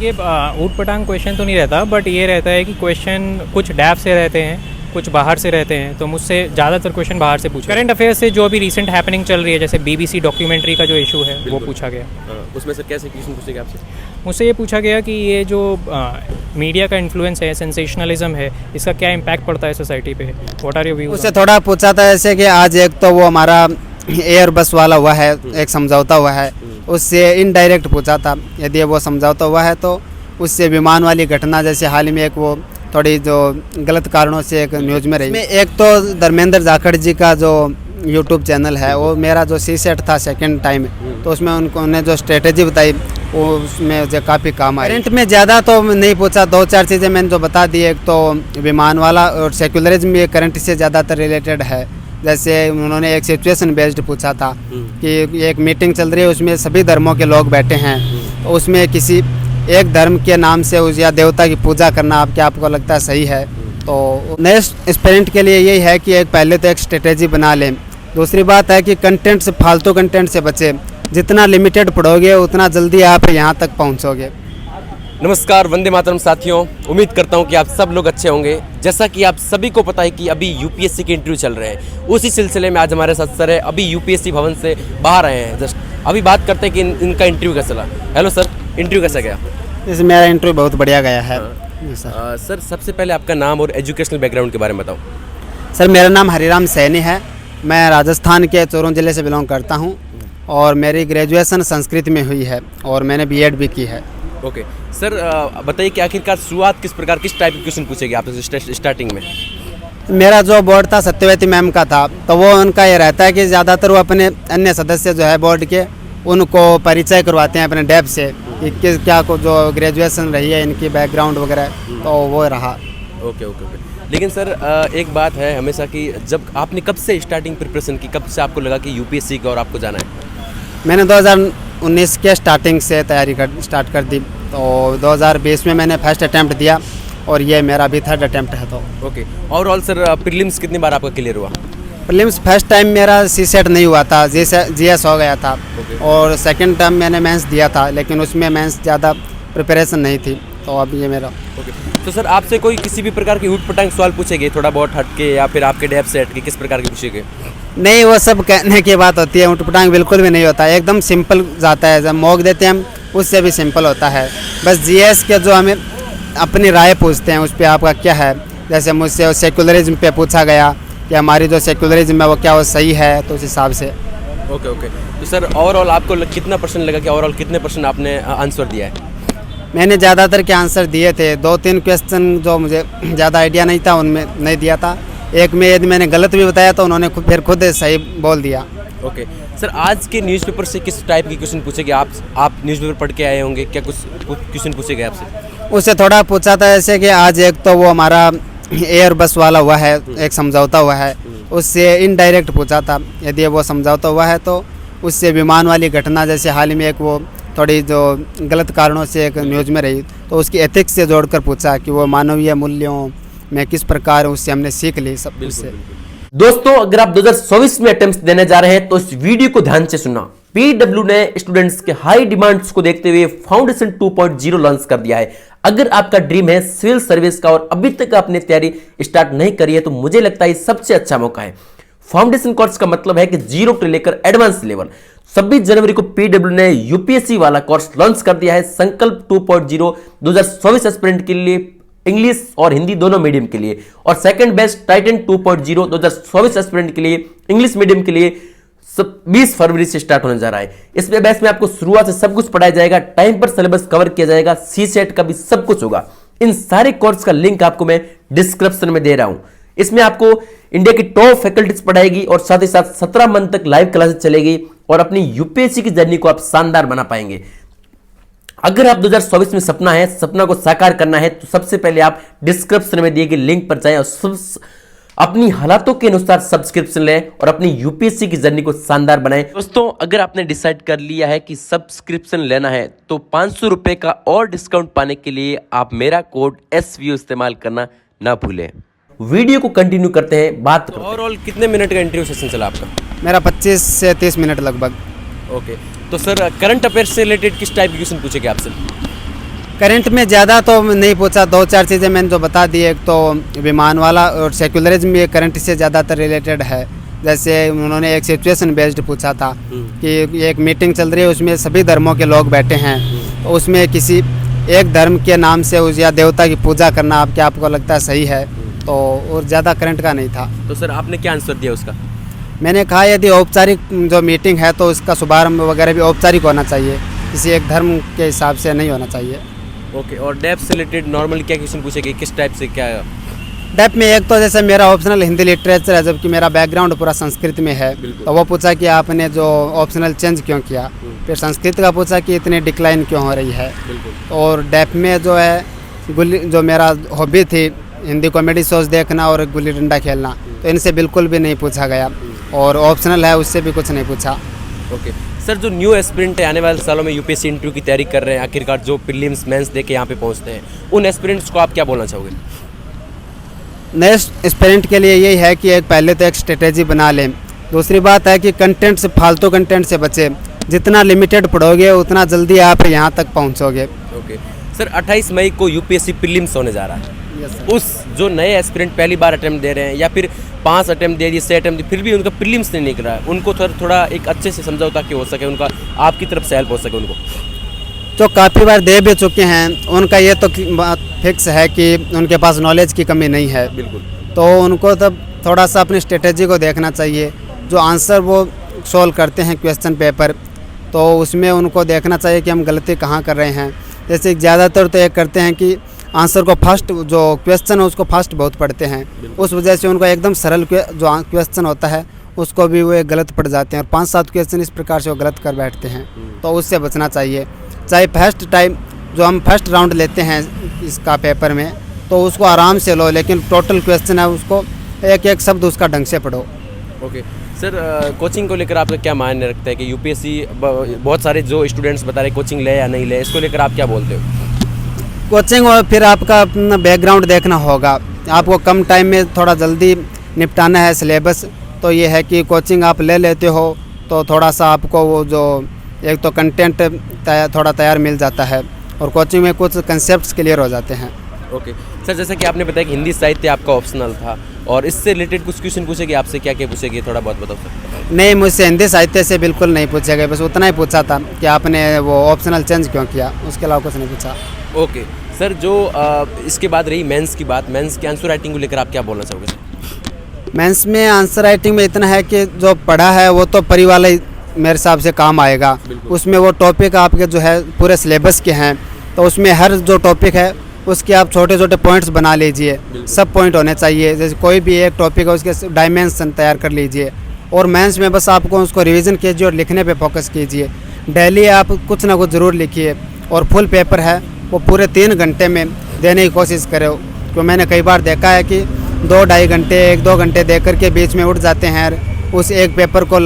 ये ऊट पटांग क्वेश्चन तो नहीं रहता, बट ये रहता है कि क्वेश्चन कुछ डैप से रहते हैं, कुछ बाहर से रहते हैं, तो मुझसे ज़्यादातर क्वेश्चन बाहर से पूछे। करंट अफेयर्स से जो अभी रिसेंट हैपनिंग चल रही है, जैसे बीबीसी डॉक्यूमेंट्री का जो इशू है वो पूछा गया। उसमें से कैसे क्वेश्चन पूछेंगे आपसे? मुझसे ये पूछा गया कि ये जो मीडिया का इन्फ्लुएंस है, सेंसेशनलिज्म है, इसका क्या इम्पैक्ट पड़ता है सोसाइटी पे। What are your views? उससे थोड़ा पूछा था जैसे कि आज एक तो वो हमारा एयर बस वाला हुआ है, एक समझौता हुआ है, उससे इनडायरेक्ट पूछा था। यदि वो समझौता हुआ है तो उससे विमान वाली घटना, जैसे हाल ही में एक वो थोड़ी जो गलत कारणों से एक न्यूज़ में रही। एक तो धर्मेंद्र जाखड़ जी का जो यूट्यूब चैनल है, वो मेरा जो सीसेट था सेकंड टाइम, तो उसमें उन्होंने जो स्ट्रेटेजी बताई वो उसमें मुझे काफ़ी काम आई। करंट में ज़्यादा तो नहीं पूछा, दो चार चीज़ें मैंने जो बता दी। एक तो विमान वाला और सेक्युलरिज्म ये करंट से ज़्यादातर रिलेटेड है। जैसे उन्होंने एक सिचुएशन बेस्ड पूछा था कि एक मीटिंग चल रही है, उसमें सभी धर्मों के लोग बैठे हैं, तो उसमें किसी एक धर्म के नाम से उस या देवता की पूजा करना आपको लगता है सही है? तो नए एस्पिरेंट के लिए यही है कि एक पहले तो एक स्ट्रेटेजी बना लें। दूसरी बात है कि कंटेंट से, फालतू कंटेंट से बचे। जितना लिमिटेड पढ़ोगे उतना जल्दी आप यहाँ तक पहुँचोगे। नमस्कार, वंदे मातरम साथियों। उम्मीद करता हूँ कि आप सब लोग अच्छे होंगे। जैसा कि आप सभी को पता है कि अभी यूपीएससी के इंटरव्यू चल रहे हैं, उसी सिलसिले में आज हमारे साथ सर है, अभी यूपीएससी भवन से बाहर आए हैं जस्ट। अभी बात करते हैं कि इनका इंटरव्यू कैसा चला। हेलो सर, इंटरव्यू कैसा गया? जैसे मेरा इंटरव्यू बहुत बढ़िया गया है। सर सबसे पहले आपका नाम और एजुकेशनल बैकग्राउंड के बारे में बताओ। सर मेरा नाम हरिराम सैनी है, मैं राजस्थान के चोरों ज़िले से बिलोंग करता हूँ और मेरी ग्रेजुएशन संस्कृत में हुई है और मैंने बीएड भी की है। ओके सर, बताइए कि आखिरकार शुरुआत किस प्रकार, किस टाइप के क्वेश्चन पूछेगी आपसे स्टार्टिंग में? मेरा जो बोर्ड था सत्यवती मैम का था, तो वो उनका ये रहता है कि ज़्यादातर वो अपने अन्य सदस्य जो है बोर्ड के, उनको परिचय करवाते हैं अपने डेप से कि किस क्या को जो ग्रेजुएशन रही है इनकी बैकग्राउंड वगैरह, तो वो रहा। ओके। लेकिन सर एक बात है हमेशा कि जब आपने कब से स्टार्टिंग प्रिपरेशन की, कब से आपको लगा कि यूपीएससी की और आपको जाना है? मैंने 2019 के स्टार्टिंग से तैयारी स्टार्ट कर दी, तो 2020 में मैंने फर्स्ट अटैम्प्ट दिया और ये मेरा भी थर्ड अटैम्प्ट है। तो ओके, ओवरऑल सर प्रीलिम्स कितनी बार आपका क्लियर हुआ? प्रीलिम्स फर्स्ट टाइम मेरा सीसेट नहीं हुआ था, जीएस हो गया था। और सेकंड टाइम मैंने मेंस दिया था, लेकिन उसमें मेंस ज़्यादा प्रिपरेशन नहीं थी, तो अब ये मेरा। तो सर आपसे कोई किसी भी प्रकार की ऊट पटांग सवाल पूछेंगे, थोड़ा बहुत हटके या फिर आपके डेप से हटके, किस प्रकार के पूछेंगे? नहीं, वो सब कहने की बात होती है, ऊट पटांग बिल्कुल भी नहीं होता है, एकदम सिंपल जाता है। जब मॉक देते हैं हम, उससे भी सिंपल होता है। बस जीएस के जो हमें अपनी राय पूछते हैं उस पर आपका क्या है। जैसे मुझसे सेकुलरिज्म पे पूछा गया कि हमारी जो सेकुलरिज्म है वो क्या वो सही है, तो उस हिसाब से। ओके। तो सर ओवरऑल आपको कितना परसेंट लगा कि ओवरऑल कितने परसेंट आपने आंसर दिया है? मैंने ज़्यादातर के आंसर दिए थे, 2-3 क्वेश्चन जो मुझे ज़्यादा आइडिया नहीं था उनमें नहीं दिया था। एक में यदि मैंने गलत भी बताया तो उन्होंने फिर खुद सही बोल दिया। ओके सर, आज के न्यूज़पेपर से किस टाइप की क्वेश्चन पूछेंगे? आप न्यूज़पेपर पढ़ के आए होंगे, क्या कुछ क्वेश्चन पूछेंगे आपसे? उससे थोड़ा पूछा था जैसे कि आज एक तो वो हमारा एयर बस वाला हुआ है, एक समझौता हुआ है, उससे इनडायरेक्ट पूछा था। यदि वो समझौता हुआ है तो उससे विमान वाली घटना, जैसे हाल ही में एक वो थोड़ी जो गलत कारणों से एक न्यूज़ में रही, तो उसकी एथिक्स से जोड़कर पूछा कि वो मानवीय मूल्यों में किस प्रकार उससे हमने सीख ली सब उससे। दोस्तों, अगर आप 2024 में अटेम्प्ट्स देने जा रहे हैं तो इस वीडियो को ध्यान से सुनना। पीडब्ल्यू ने स्टूडेंट्स के हाई डिमांड्स को देखते हुए फाउंडेशन 2.0 लॉन्च कर दिया है। अगर आपका ड्रीम है सिविल सर्विस का और अभी तक आपने तैयारी स्टार्ट नहीं करी है, तो मुझे लगता है सबसे अच्छा मौका है। फाउंडेशन कोर्स का मतलब है कि 0 से लेकर एडवांस लेवल। 26 जनवरी को पीडब्ल्यू ने यूपीएससी वाला कोर्स लॉन्च कर दिया है। संकल्प 2.0 2024 एस्पिरेंट के लिए इंग्लिश और हिंदी दोनों मीडियम के लिए, और सेकंड बेस्ट टाइटन 2.0 2024 एस्पिरेंट के लिए इंग्लिश मीडियम के लिए 20 फरवरी से स्टार्ट होने जा रहा है। इसमें बैच में आपको शुरुआत से सब कुछ पढ़ाया जाएगा, टाइम पर सिलेबस कवर किया जाएगा, सीसेट का भी सब कुछ होगा। इन सारे कोर्स का लिंक आपको मैं डिस्क्रिप्शन में दे रहा हूं। इसमें आपको इंडिया की टॉप फैकल्टीज पढ़ाएगी और साथ ही साथ 17 मंथ तक लाइव क्लासेस चलेगी और अपनी यूपीएससी की जर्नी को आप शानदार बना पाएंगे। अगर आप 2024 में सपना को साकार करना है, तो सबसे पहले आप डिस्क्रिप्शन में दिए गए लिंक पर जाएं और अपनी हालातों के अनुसार सब्सक्रिप्शन लें और अपनी यूपीएससी की जर्नी को शानदार बनाएं। दोस्तों, अगर आपने डिसाइड कर लिया है कि सब्सक्रिप्शन लेना है, तो 500 रुपए का और डिस्काउंट पाने के लिए आप मेरा कोड SVO इस्तेमाल करना ना भूलें। वीडियो को कंटिन्यू करते हैं, बात करते हैं। ओवरऑल कितने मिनट का इंटरव्यू सेशन चला आपका? मेरा 25 से 30 मिनट लगभग। ओके, तो सर करंट अफेयर से रिलेटेड किस टाइप के क्वेश्चन पूछेंगे आपसे? करंट में ज़्यादा तो नहीं पूछा, 2-4 चीज़ें मैंने जो बता दी। एक तो विमान वाला और सेक्युलरिज्म ये करंट से ज़्यादातर रिलेटेड है। जैसे उन्होंने एक सिचुएशन बेस्ड पूछा था कि एक मीटिंग चल रही है, उसमें सभी धर्मों के लोग बैठे हैं, उसमें किसी एक धर्म के नाम से उस या देवता की पूजा करना आपको लगता है सही है? तो और ज़्यादा करंट का नहीं था। तो सर आपने क्या आंसर दिया उसका? मैंने कहा यदि औपचारिक जो मीटिंग है तो उसका शुभारंभ वगैरह भी औपचारिक होना चाहिए, किसी एक धर्म के हिसाब से नहीं होना चाहिए। ओके, और डेप से रिलेटेड नॉर्मली क्या क्वेश्चन पूछेगी, किस टाइप से क्या? डेप में एक तो जैसे मेरा ऑप्शनल हिंदी लिटरेचर है, जबकि मेरा बैकग्राउंड पूरा संस्कृत में है, तो वो पूछा कि आपने जो ऑप्शनल चेंज क्यों किया। फिर संस्कृत का पूछा कि इतनी डिक्लाइन क्यों हो रही है। और डेप में जो है जो मेरा हॉबी थी हिंदी कॉमेडी शोज देखना और गुल्ली डंडा खेलना, तो इनसे बिल्कुल भी नहीं पूछा गया। और ऑप्शनल है उससे भी कुछ नहीं पूछा। ओके सर, जो न्यू एस्पिरेंट है आने वाले सालों में यूपीएससी इंटरव्यू की तैयारी कर रहे हैं, आखिरकार जो प्रीलिम्स मेंस दे के यहाँ पे पहुँचते हैं, उन एस्पिरेंट्स को आप क्या बोलना चाहोगे? नए एस्पिरेंट के लिए यही है कि एक पहले तो एक स्ट्रेटेजी बना लें। दूसरी बात है कि कंटेंट से, फालतू कंटेंट से बचे। जितना लिमिटेड पढ़ोगे उतना जल्दी आप यहाँ तक पहुँचोगे। ओके सर, 28 मई को यूपीएससी प्रीलिम्स होने जा रहा है। उस जो नए एस्पिरेंट पहली बार अटेम्प्ट दे रहे हैं या फिर 5 अटेम्प्ट दे दिए, 6 अटेम्प्ट दिए, फिर भी उनका प्रीलिम्स नहीं निकल रहा है, उनको थोड़ा एक अच्छे से समझाओ ताकि हो सके उनका आपकी तरफ से हेल्प हो सके उनको। जो काफ़ी बार दे भी चुके हैं उनका ये तो बात फिक्स है कि उनके पास नॉलेज की कमी नहीं है। बिल्कुल। तो उनको तब थोड़ा सा अपनी स्ट्रेटेजी को देखना चाहिए। जो आंसर वो सॉल्व करते हैं क्वेश्चन पेपर, तो उसमें उनको देखना चाहिए कि हम गलती कहाँ कर रहे हैं। जैसे ज़्यादातर तो ये करते हैं कि आंसर को फर्स्ट, जो क्वेश्चन है उसको फर्स्ट बहुत पढ़ते हैं, उस वजह से उनको एकदम सरल जो क्वेश्चन होता है उसको भी वो गलत पढ़ जाते हैं और 5-7 क्वेश्चन इस प्रकार से वो गलत कर बैठते हैं। तो उससे बचना चाहिए। चाहे फर्स्ट टाइम जो हम फर्स्ट राउंड लेते हैं इसका पेपर में, तो उसको आराम से लो, लेकिन टोटल क्वेश्चन है उसको एक एक शब्द उसका ढंग से पढ़ो। ओके सर, कोचिंग को लेकर आपका क्या मायने रखता है कि यूपीएससी बहुत सारे जो स्टूडेंट्स बता रहे कोचिंग ले या नहीं ले, इसको लेकर आप क्या बोलते हो? कोचिंग और फिर आपका अपना बैकग्राउंड देखना होगा। आपको कम टाइम में थोड़ा जल्दी निपटाना है सिलेबस, तो ये है कि कोचिंग आप ले लेते हो तो थोड़ा सा आपको वो जो एक तो कंटेंट थोड़ा तैयार मिल जाता है और कोचिंग में कुछ कंसेप्ट्स क्लियर हो जाते हैं। ओके सर, जैसा कि आपने बताया कि हिंदी साहित्य आपका ऑप्शनल था और इससे रिलेटेड कुछ क्वेश्चन पूछेगी आपसे, क्या क्या पूछेगी थोड़ा बहुत बताओ सर। नहीं, मुझसे हिंदी साहित्य से बिल्कुल नहीं पूछा गया, बस उतना ही पूछा था कि आपने वो ऑप्शनल चेंज क्यों किया, उसके अलावा कुछ नहीं पूछा। ओके सर, जो इसके बाद रही मेंस की बात, मेंस की आंसर राइटिंग को लेकर आप क्या बोलना चाहोगे सर? मेंस में आंसर राइटिंग में इतना है कि जो पढ़ा है वो तो परी वाला ही मेरे हिसाब से काम आएगा। उसमें वो टॉपिक आपके जो है पूरे सिलेबस के हैं, तो उसमें हर जो टॉपिक है उसके आप छोटे छोटे पॉइंट्स बना लीजिए। सब पॉइंट होने चाहिए, जैसे कोई भी एक टॉपिक है उसके डायमेंशन तैयार कर लीजिए। और मेंस में बस आपको उसको रिवीजन कीजिए और लिखने पे फोकस कीजिए। डेली आप कुछ ना कुछ ज़रूर लिखिए और फुल पेपर है वो पूरे 3 घंटे में देने की कोशिश करो। क्योंकि मैंने कई बार देखा है कि 2-2.5 घंटे 1-2 घंटे दे करके बीच में उठ जाते हैं, उस एक पेपर को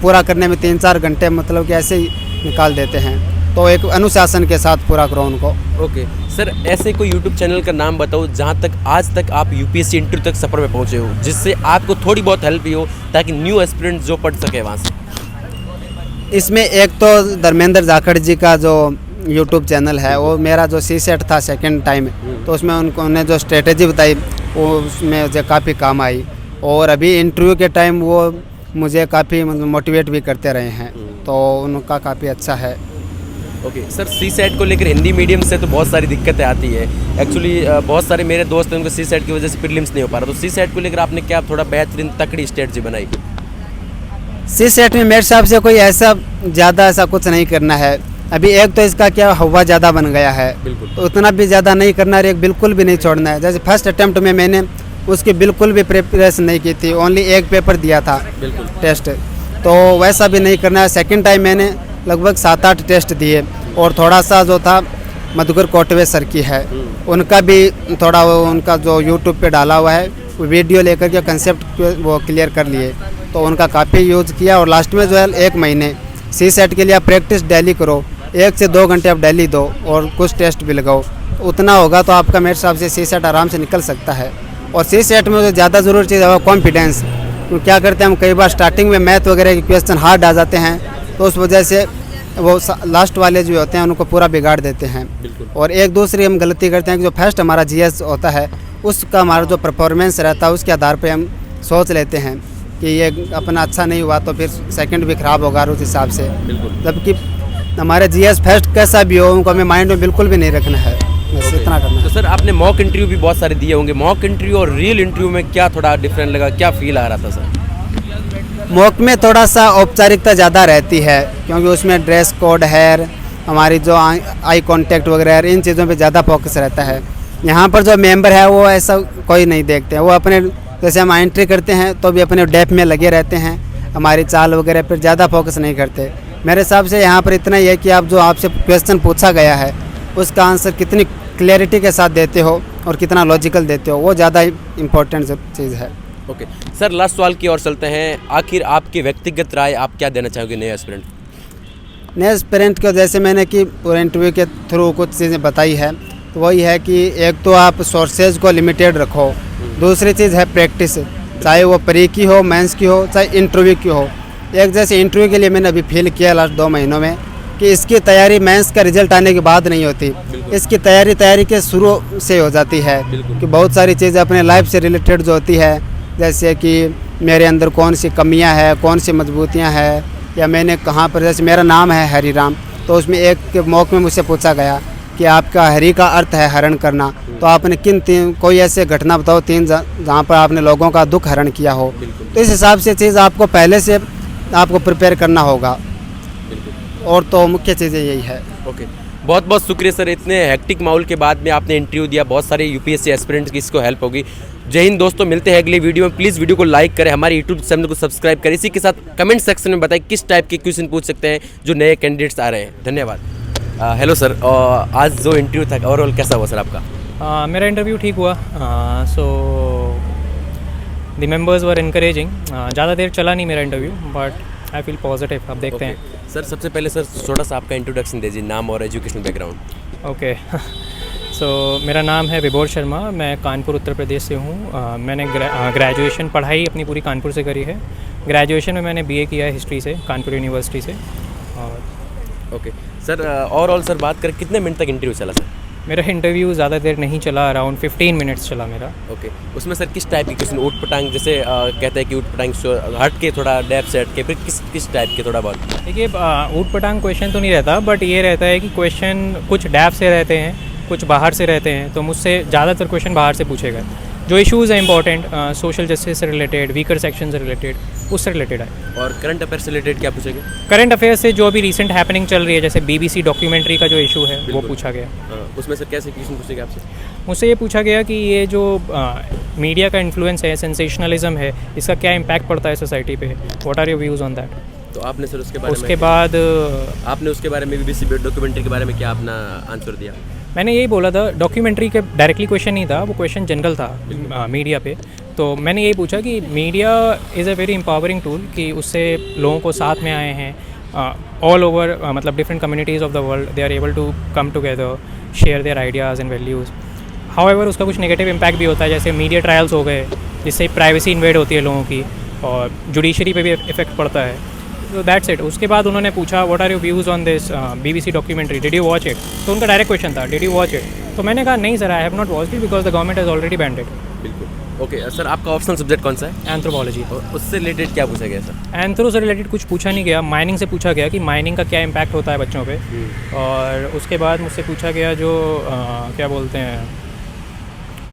पूरा करने में 3-4 घंटे मतलब कि ऐसे ही निकाल देते हैं। तो एक अनुशासन के साथ पूरा करो उनको। ओके सर, ऐसे कोई यूट्यूब चैनल का नाम बताओ जहां तक आज तक आप यूपीएससी इंटरव्यू तक सफर में पहुंचे हो, जिससे आपको थोड़ी बहुत हेल्प भी हो ताकि न्यू एस्पिरेंट जो पढ़ सके वहां से। इसमें एक तो धर्मेंद्र जाखड़ जी का जो यूट्यूब चैनल है, वो मेरा जो सीसेट था सेकंड टाइम, तो उसमें उन्होंने जो स्ट्रेटेजी बताई वो उसमें मुझे काफ़ी काम आई। और अभी इंटरव्यू के टाइम वो मुझे काफ़ी मोटिवेट भी करते रहे हैं, तो उनका काफ़ी अच्छा है। ओके सर, सी सेट को लेकर हिंदी मीडियम से तो बहुत सारी दिक्कतें आती है। एक्चुअली बहुत सारे मेरे दोस्त हैं उनको सी सेट की वजह से प्रीलिम्स नहीं हो पा रहा, तो सी सेट को लेकर आपने क्या थोड़ा बेहतरीन तकड़ी स्ट्रेटजी बनाई? सी सेट में मेरे हिसाब से कोई ऐसा ज़्यादा ऐसा कुछ नहीं करना है। अभी एक तो इसका क्या हवा ज़्यादा बन गया है, तो उतना भी ज़्यादा नहीं करना है, एक बिल्कुल भी नहीं छोड़ना है। जैसे फर्स्ट अटैम्प्ट में मैंने उसकी बिल्कुल भी प्रिपरेशन नहीं की थी, ओनली एक पेपर दिया था टेस्ट, तो वैसा भी नहीं करना है। सेकंड टाइम मैंने लगभग 7-8 टेस्ट दिए और थोड़ा सा जो था मधुकर कोटवे सर की है, उनका भी थोड़ा उनका जो यूट्यूब पे डाला हुआ है वीडियो लेकर के कंसेप्ट वो क्लियर कर लिए, तो उनका काफ़ी यूज़ किया। और लास्ट में जो है 1 महीने सी सेट के लिए आप प्रैक्टिस डेली करो, 1 से 2 घंटे आप डेली दो और कुछ टेस्ट भी लगाओ, उतना होगा तो आपका मेरे हिसाब से सी सेट आराम से निकल सकता है। और सी सेट में जो ज़्यादा ज़रूरी चीज़ है वो कॉन्फिडेंस। क्या करते हैं हम कई बार स्टार्टिंग में मैथ वगैरह के क्वेश्चन हार्ड आ जाते हैं, तो उस वजह से वो लास्ट वाले जो होते हैं उनको पूरा बिगाड़ देते हैं। बिल्कुल। और एक दूसरी हम गलती करते हैं कि जो फर्स्ट हमारा जीएस होता है उसका हमारा जो परफॉर्मेंस रहता है उसके आधार पे हम सोच लेते हैं कि ये अपना अच्छा नहीं हुआ तो फिर सेकंड भी ख़राब होगा उस हिसाब से। बिल्कुल। जबकि हमारे जीएस फर्स्ट कैसा भी हो उनको हमें माइंड में बिल्कुल भी नहीं रखना है, बस इतना करना तो है। सर आपने मॉक इंटरव्यू भी बहुत सारे दिए होंगे, मॉक इंटरव्यू और रियल इंटरव्यू में क्या थोड़ा डिफरेंट लगा, क्या फील आ रहा था सर? मॉक में थोड़ा सा औपचारिकता ज़्यादा रहती है क्योंकि उसमें ड्रेस कोड है, हमारी जो आई कांटेक्ट वगैरह है, इन चीज़ों पे ज़्यादा फोकस रहता है। यहाँ पर जो मेंबर है वो ऐसा कोई नहीं देखते हैं, वो अपने जैसे हम एंट्री करते हैं तो भी अपने डेप में लगे रहते हैं, हमारी चाल वगैरह पर ज़्यादा फोकस नहीं करते। मेरे हिसाब से यहाँ पर इतना ही है कि आप जो आपसे क्वेश्चन पूछा गया है उसका आंसर कितनी क्लैरिटी के साथ देते हो और कितना लॉजिकल देते हो, वो ज़्यादा इम्पोर्टेंट चीज़ है। ओके सर, लास्ट सवाल की ओर चलते हैं। आखिर आपकी व्यक्तिगत राय आप क्या देना चाहोगे नए एस्पिरेंट? नए एस्पिरेंट को जैसे मैंने कि पूरे इंटरव्यू के थ्रू कुछ चीज़ें बताई है, तो वही है कि एक तो आप सोर्सेज को लिमिटेड रखो, दूसरी चीज़ है प्रैक्टिस, चाहे वो प्री की हो, मेंस की हो, चाहे इंटरव्यू की हो। एक जैसे इंटरव्यू के लिए मैंने अभी फील किया लास्ट 2 महीनों में कि इसकी तैयारी मेंस का रिजल्ट आने के बाद नहीं होती, इसकी तैयारी के शुरू से हो जाती है कि बहुत सारी चीज़ें अपने लाइफ से रिलेटेड जो होती है, जैसे कि मेरे अंदर कौन सी कमियां हैं, कौन सी मजबूतियां हैं, या मैंने कहाँ पर, जैसे मेरा नाम है हरिराम, तो उसमें एक मौके में मुझसे पूछा गया कि आपका हरि का अर्थ है हरण करना, तो आपने किन कोई ऐसे घटना बताओ 3 जहाँ पर आपने लोगों का दुख हरण किया हो। तो इस हिसाब से चीज़ आपको पहले से आपको प्रिपेयर करना होगा, और तो मुख्य चीज़ें यही है। ओके, बहुत बहुत शुक्रिया सर, इतने हेक्टिक माहौल के बाद में आपने इंटरव्यू दिया, बहुत सारे यूपीएससी एस्पिरेंट्स की इसको हेल्प होगी। जय हिंद दोस्तों, मिलते हैं अगली वीडियो में। प्लीज़ वीडियो को लाइक करें, हमारे यूट्यूब चैनल को सब्सक्राइब करें, इसी के साथ कमेंट सेक्शन में बताएं किस टाइप के क्वेश्चन पूछ सकते हैं जो नए कैंडिडेट्स आ रहे हैं। धन्यवाद। हेलो सर, आज जो इंटरव्यू था ओवरऑल कैसा हुआ सर आपका? मेरा इंटरव्यू ठीक हुआ। So the members were encouraging. ज़्यादा देर चला नहीं मेरा interview, but I feel positive. अब देखते हैं। सर सबसे पहले सर थोड़ा सा आपका इंट्रोडक्शन दीजिए, नाम और एजुकेशनल बैकग्राउंड। ओके सो मेरा नाम है विभोर शर्मा, मैं कानपुर उत्तर प्रदेश से हूँ। मैंने ग्रेजुएशन पढ़ाई अपनी पूरी कानपुर से करी है। ग्रेजुएशन में मैंने बीए किया है हिस्ट्री से, कानपुर यूनिवर्सिटी से। और ओके सर, ओवरऑल सर बात करें कितने मिनट तक इंटरव्यू चला सर? मेरा इंटरव्यू ज़्यादा देर नहीं चला, अराउंड 15 मिनट्स चला मेरा। ओके, उसमें सर किस टाइप के क्वेश्चन, ऊट पटांग जैसे कहते हैं कि ऊट पटांग हट के थोड़ा डेप्थ से हट के, फिर किस टाइप के थोड़ा बहुत? देखिए, ऊट पटांग क्वेश्चन तो नहीं रहता, बट ये रहता है कि क्वेश्चन कुछ डैप से रहते हैं, कुछ बाहर से रहते हैं। तो मुझसे ज़्यादातर क्वेश्चन बाहर से पूछे गए। जो इश्यूज़ हैं इंपॉर्टेंट, सोशल जस्टिस से रिलेटेड, वीकर सेक्शन से रिलेटेड, उससे रिलेटेड है। और करंट अफेयर से रिलेटेड क्या पूछेंगे? करंट अफेयर्स से जो अभी रिसेंट हैपनिंग चल रही है, जैसे बीबीसी डॉक्यूमेंट्री का जो इशू है वो पूछा गया। उसमें सर कैसे क्वेश्चन पूछेंगे आपसे? मुझसे ये पूछा गया कि ये जो मीडिया का इन्फ्लुएंस है, सेंसेशनलिज्म है, इसका क्या इम्पैक्ट पड़ता है सोसाइटी पे। What are your views on that? तो आपने सर उसके बारे में बीबीसी डॉक्यूमेंट्री के बारे में क्या अपना आंसर दिया? मैंने यही बोला था, डॉक्यूमेंट्री के डायरेक्टली क्वेश्चन नहीं था, वो क्वेश्चन जनरल था मीडिया पे। तो मैंने यही पूछा कि media is a very empowering tool, कि उससे लोगों को साथ में आए हैं ऑल ओवर, मतलब different communities of the world, they are able to come together, share their ideas and values. However उसका कुछ नेगेटिव इम्पैक्ट भी होता है, जैसे मीडिया ट्रायल्स हो गए, जिससे प्राइवेसी इन्वेड होती है लोगों की, और जुडिशरी पे भी इफेक्ट पड़ता है। तो दैट्स इट। उसके बाद उन्होंने पूछा what are your views on this BBC documentary, did you watch it? तो उनका डायरेक्ट क्वेश्चन था, डिड यू वॉच इट? तो मैंने कहा नहीं sir, I have not watched it because the government has already banned it. बिल्कुल। Okay sir, आपका optional subject कौन सा है? एंथ्रोपोलॉजी। उससे रिलेटेड क्या पूछा गया सर? एंथ्रो से रिलेटेड कुछ पूछा नहीं गया, माइनिंग से पूछा गया कि माइनिंग का क्या इम्पैक्ट होता है बच्चों पे। और उसके बाद मुझसे पूछा गया जो क्या बोलते हैं,